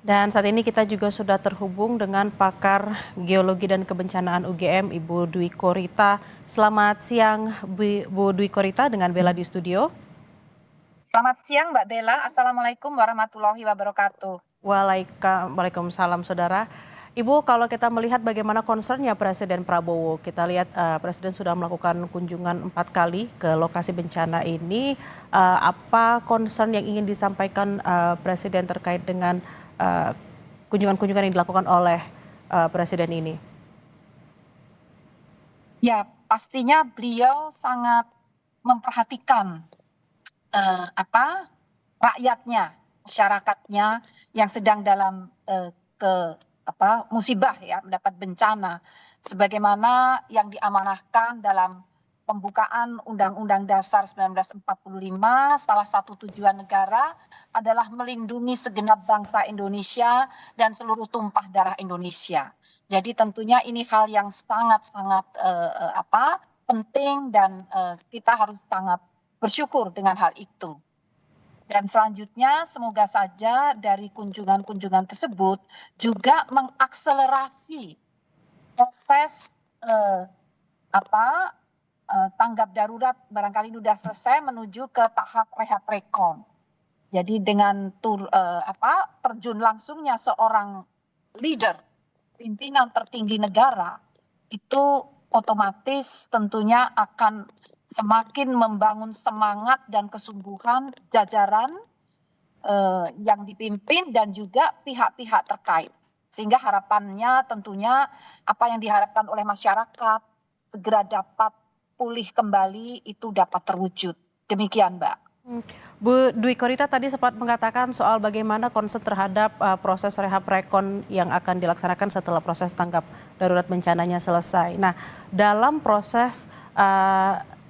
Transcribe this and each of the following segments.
Dan saat ini kita juga sudah terhubung dengan pakar geologi dan kebencanaan UGM, Ibu Dwi Korita. Selamat siang, Bu Dwi Korita dengan Bella di studio. Selamat siang Mbak Bella, Assalamualaikum warahmatullahi wabarakatuh. Waalaikumsalam, Saudara. Ibu, kalau kita melihat bagaimana concernnya Presiden Prabowo, kita lihat Presiden sudah melakukan kunjungan 4 kali ke lokasi bencana ini. Apa concern yang ingin disampaikan Presiden terkait dengan eh, kunjungan-kunjungan yang dilakukan oleh Presiden ini? Ya, pastinya beliau sangat memperhatikan rakyatnya, masyarakatnya yang sedang dalam musibah ya, mendapat bencana, sebagaimana yang diamanahkan dalam pembukaan Undang-Undang Dasar 1945. Salah satu tujuan negara adalah melindungi segenap bangsa Indonesia dan seluruh tumpah darah Indonesia. Jadi tentunya ini hal yang sangat-sangat penting dan kita harus sangat bersyukur dengan hal itu. Dan selanjutnya semoga saja dari kunjungan-kunjungan tersebut juga mengakselerasi proses tanggap darurat, barangkali sudah selesai menuju ke tahap rehab rekon. Jadi dengan terjun langsungnya seorang leader, pimpinan tertinggi negara, itu otomatis tentunya akan semakin membangun semangat dan kesungguhan jajaran yang dipimpin dan juga pihak-pihak terkait. Sehingga harapannya tentunya apa yang diharapkan oleh masyarakat segera dapat pulih kembali, itu dapat terwujud. Demikian, Mbak. Bu Dwi Korita tadi sempat mengatakan soal bagaimana concern terhadap proses rehab rekon yang akan dilaksanakan setelah proses tanggap darurat bencananya selesai. Nah, dalam proses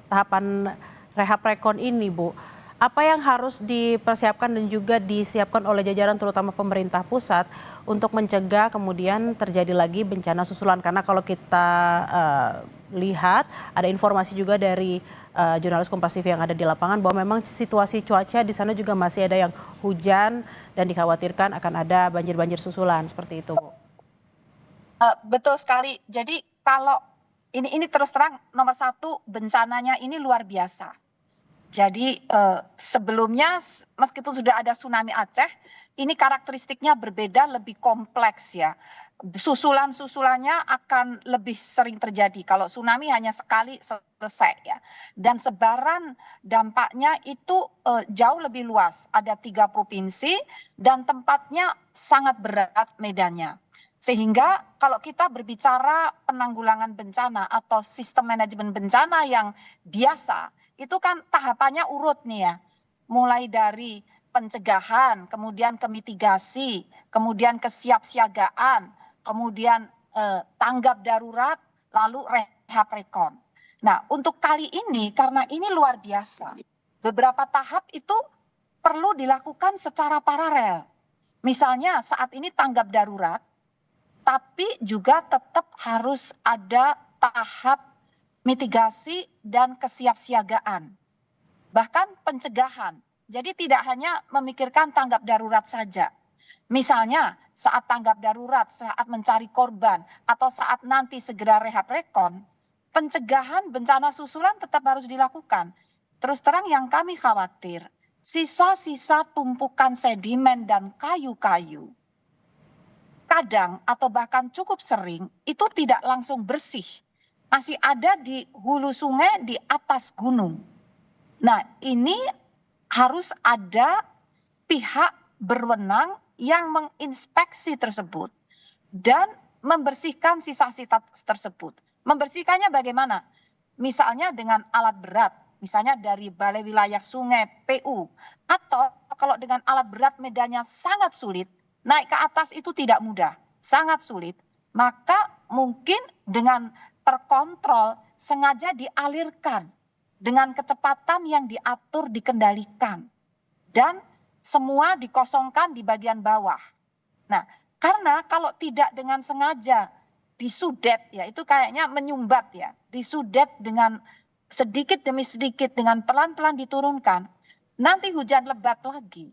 tahapan rehab rekon ini, Bu, apa yang harus dipersiapkan dan juga disiapkan oleh jajaran terutama pemerintah pusat untuk mencegah kemudian terjadi lagi bencana susulan? Karena kalau kita lihat ada informasi juga dari jurnalis Kompas TV yang ada di lapangan bahwa memang situasi cuaca di sana juga masih ada yang hujan dan dikhawatirkan akan ada banjir-banjir susulan seperti itu, Bu. Betul sekali. Jadi kalau ini terus terang nomor satu, bencananya ini luar biasa. Jadi sebelumnya meskipun sudah ada tsunami Aceh, ini karakteristiknya berbeda, lebih kompleks ya. Susulan-susulannya akan lebih sering terjadi. Kalau tsunami hanya sekali selesai ya. Dan sebaran dampaknya itu jauh lebih luas. Ada 3 provinsi dan tempatnya sangat berat medannya. Sehingga kalau kita berbicara penanggulangan bencana atau sistem manajemen bencana yang biasa, itu kan tahapannya urut nih ya. Mulai dari pencegahan, kemudian ke mitigasi, kemudian kesiapsiagaan, kemudian tanggap darurat, lalu rehab rekon. Nah, untuk kali ini karena ini luar biasa, beberapa tahap itu perlu dilakukan secara paralel. Misalnya saat ini tanggap darurat, tapi juga tetap harus ada tahap mitigasi dan kesiapsiagaan, bahkan pencegahan. Jadi tidak hanya memikirkan tanggap darurat saja. Misalnya saat tanggap darurat, saat mencari korban, atau saat nanti segera rehab rekon, pencegahan bencana susulan tetap harus dilakukan. Terus terang yang kami khawatir, sisa-sisa tumpukan sedimen dan kayu-kayu kadang atau bahkan cukup sering itu tidak langsung bersih. Masih ada di hulu sungai di atas gunung. Nah, ini harus ada pihak berwenang yang menginspeksi tersebut dan membersihkan sisa-sisa tersebut. Membersihkannya bagaimana? Misalnya dengan alat berat, misalnya dari Balai Wilayah Sungai PU, atau kalau dengan alat berat medannya sangat sulit, naik ke atas itu tidak mudah, sangat sulit, maka mungkin dengan terkontrol sengaja dialirkan dengan kecepatan yang diatur, dikendalikan, dan semua dikosongkan di bagian bawah. Nah, karena kalau tidak dengan sengaja disudet ya, itu kayaknya menyumbat ya, disudet dengan sedikit demi sedikit, dengan pelan-pelan diturunkan, nanti hujan lebat lagi,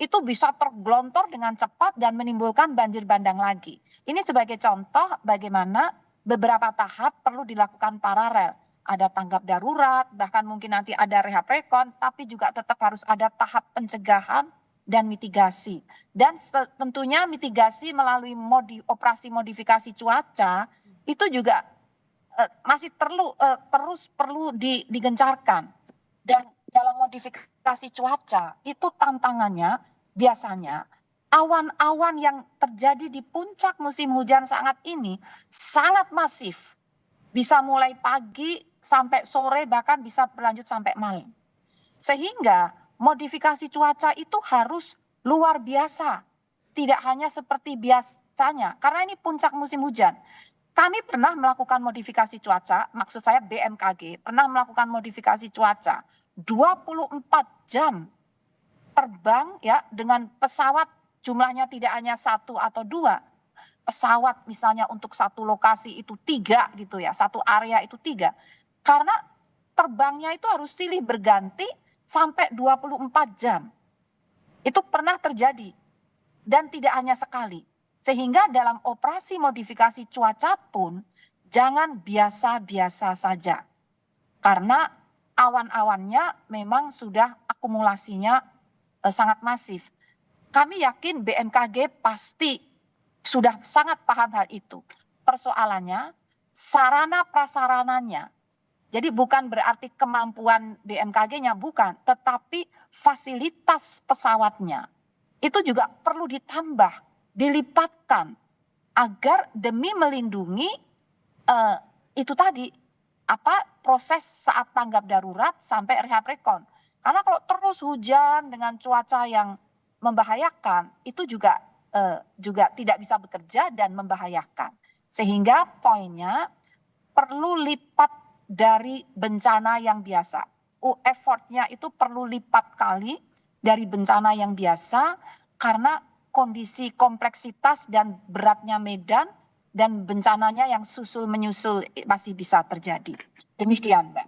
itu bisa tergelontor dengan cepat dan menimbulkan banjir bandang lagi. Ini sebagai contoh bagaimana beberapa tahap perlu dilakukan paralel. Ada tanggap darurat, bahkan mungkin nanti ada rehab rekon, tapi juga tetap harus ada tahap pencegahan dan mitigasi. Dan tentunya mitigasi melalui operasi modifikasi cuaca itu juga masih terus perlu digencarkan. Dan dalam modifikasi cuaca itu tantangannya biasanya awan-awan yang terjadi di puncak musim hujan sangat masif. Bisa mulai pagi sampai sore, bahkan bisa berlanjut sampai malam. Sehingga modifikasi cuaca itu harus luar biasa. Tidak hanya seperti biasanya, karena ini puncak musim hujan. Kami pernah melakukan modifikasi cuaca, maksud saya BMKG, pernah melakukan modifikasi cuaca 24 jam terbang ya dengan pesawat, jumlahnya tidak hanya 1 atau 2 pesawat, misalnya untuk satu lokasi itu 3 gitu ya, satu area itu 3. Karena terbangnya itu harus silih berganti sampai 24 jam. Itu pernah terjadi dan tidak hanya sekali. Sehingga dalam operasi modifikasi cuaca pun jangan biasa-biasa saja. Karena awan-awannya memang sudah akumulasinya sangat masif. Kami yakin BMKG pasti sudah sangat paham hal itu. Persoalannya sarana prasarananya. Jadi bukan berarti kemampuan BMKG-nya, bukan, tetapi fasilitas pesawatnya itu juga perlu ditambah, dilipatkan agar demi melindungi itu tadi proses saat tanggap darurat sampai rehab rekon. Karena kalau terus hujan dengan cuaca yang membahayakan itu juga tidak bisa bekerja dan membahayakan. Sehingga poinnya perlu lipat dari bencana yang biasa. Effortnya itu perlu lipat kali dari bencana yang biasa karena kondisi kompleksitas dan beratnya medan dan bencananya yang susul menyusul masih bisa terjadi. Demikian, Mbak.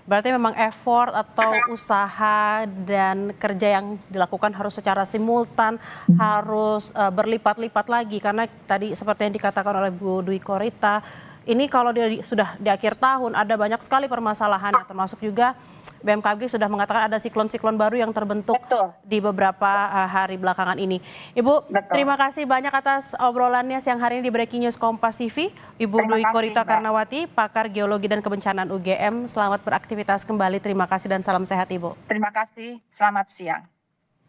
Berarti memang effort atau usaha dan kerja yang dilakukan harus secara simultan, harus berlipat-lipat lagi. Karena tadi seperti yang dikatakan oleh Bu Dwi Korita, ini kalau sudah di akhir tahun ada banyak sekali permasalahan, termasuk juga BMKG sudah mengatakan ada siklon-siklon baru yang terbentuk di beberapa hari belakangan ini. Ibu, terima kasih banyak atas obrolannya siang hari ini di Breaking News Kompas TV. Ibu Dwi Korita Karnawati, pakar geologi dan kebencanaan UGM. Selamat beraktivitas kembali. Terima kasih dan salam sehat, Ibu. Terima kasih. Selamat siang.